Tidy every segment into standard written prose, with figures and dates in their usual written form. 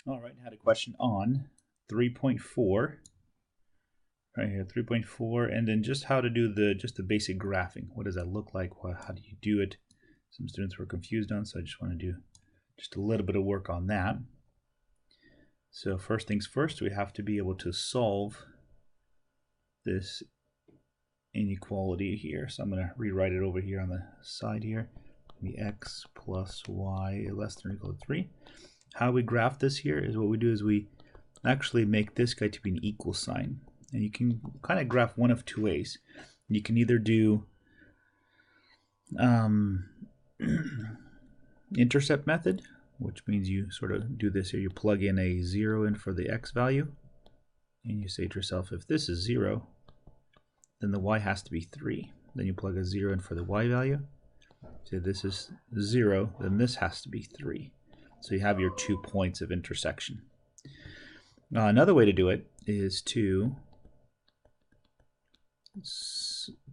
All right, had a question on 3.4 right here, 3.4, and then just how to do the basic graphing. What does that look like? How do you do it? Some students were confused on, so I just want to do just a little bit of work on that. So first things first, we have to be able to solve this inequality here. So I'm going to rewrite it over here on the side here. The x plus y less than or equal to 3. How we graph this here is what we do is we actually make this guy to be an equal sign. And you can kind of graph one of two ways. You can either do intercept method, which means you sort of do this here. You plug in a 0 in for the x value, and you say to yourself, if this is 0, then the y has to be 3. Then you plug a 0 in for the y value. Say this is 0, then this has to be 3. So you have your 2 points of intersection. Now another way to do it is to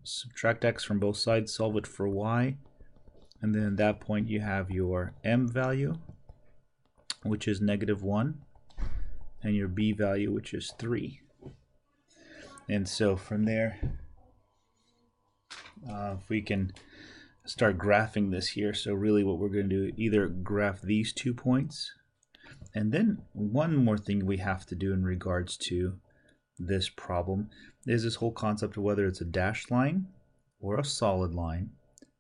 subtract x from both sides, solve it for y, and then at that point you have your m value, which is -1, and your b value, which is 3. And so from there, if we can start graphing this here, so really what we're going to do, either graph these 2 points, and then one more thing we have to do in regards to this problem is this whole concept of whether it's a dashed line or a solid line,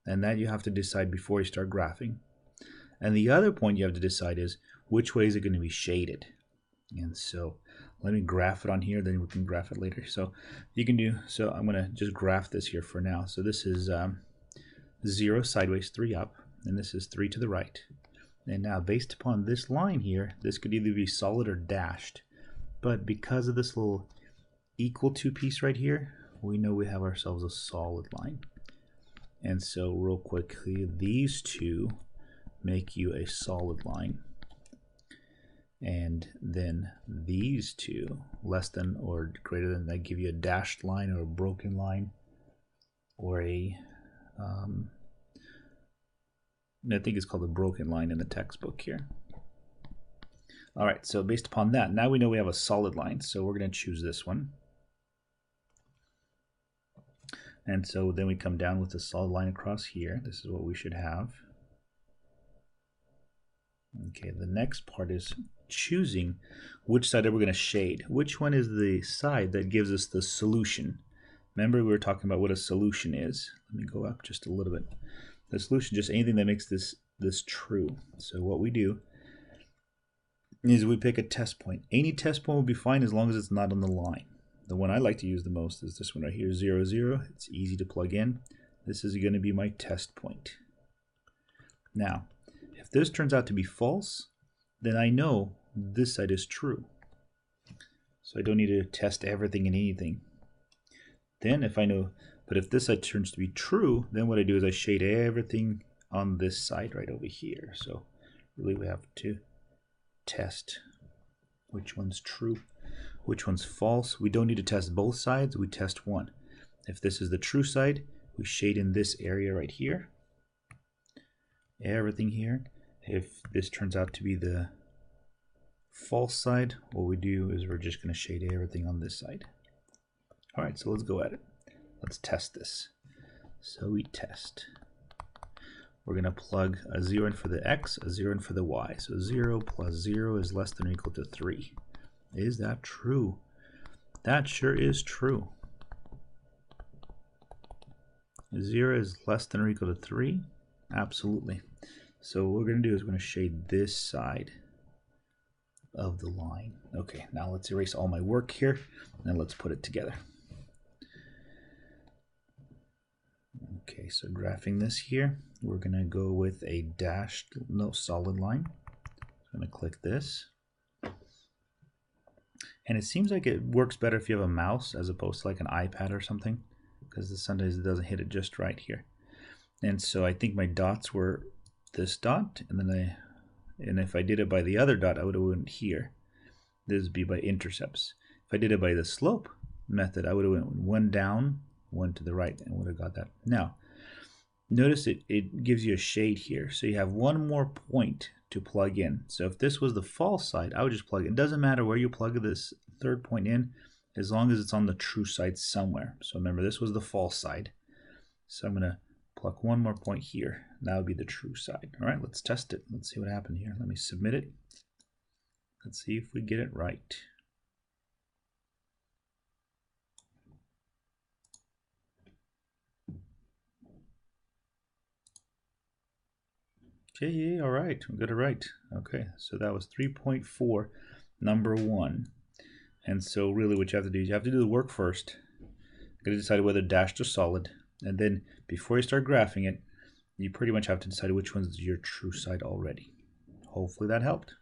and that you have to decide before you start graphing. And the other point you have to decide is which way is it going to be shaded. And so let me graph it on here, then we can graph it later. So you can do, so I'm going to just graph this here for now. So this is 0 sideways, 3 up, and this is 3 to the right. And now based upon this line here, this could either be solid or dashed. But because of this little equal to piece right here, we know we have ourselves a solid line. And so real quickly, these two make you a solid line. And then these two, less than or greater than, that give you a dashed line or a broken line, or a I think it's called a broken line in the textbook here. All right, so based upon that, now we know we have a solid line, so we're going to choose this one. And so then we come down with a solid line across here. This is what we should have. Okay, the next part is choosing which side are we going to shade. Which one is the side that gives us the solution? Remember, we were talking about what a solution is. Let me go up just a little bit. The solution is just anything that makes this true. So what we do is we pick a test point. Any test point will be fine as long as it's not on the line. The one I like to use the most is this one right here, 0, 0. It's easy to plug in. This is going to be my test point. Now, if this turns out to be false, then I know this side is true. So I don't need to test everything and anything. Then if I know, but if this side turns to be true, then what I do is I shade everything on this side right over here. So really we have to test which one's true, which one's false. We don't need to test both sides, we test one. If this is the true side, we shade in this area right here, everything here. If this turns out to be the false side, what we do is we're just going to shade everything on this side. All right, so let's go at it. Let's test this. So we test. We're going to plug a 0 in for the x, a 0 in for the y. So 0 plus 0 is less than or equal to 3. Is that true? That sure is true. 0 is less than or equal to 3? Absolutely. So what we're going to do is we're going to shade this side of the line. Okay, now let's erase all my work here and let's put it together. Okay, so graphing this here, we're going to go with a dashed, no, solid line. I'm going to click this. And it seems like it works better if you have a mouse as opposed to like an iPad or something, because sometimes it doesn't hit it just right here. And so I think my dots were this dot, and then and if I did it by the other dot, I would have went here. This would be by intercepts. If I did it by the slope method, I would have went one down, one to the right, and would have got that. Now, notice it gives you a shade here. So you have one more point to plug in. So if this was the false side, I would just plug it. It doesn't matter where you plug this third point in, as long as it's on the true side somewhere. So remember, this was the false side. So I'm going to plug one more point here. That would be the true side. All right, let's test it. Let's see what happened here. Let me submit it. Let's see if we get it right. Okay, yeah, all right, we got it right. Okay, so that was 3.4, number 1. And so really what you have to do is you have to do the work first. You got to decide whether dashed or solid. And then before you start graphing it, you pretty much have to decide which one's your true side already. Hopefully that helped.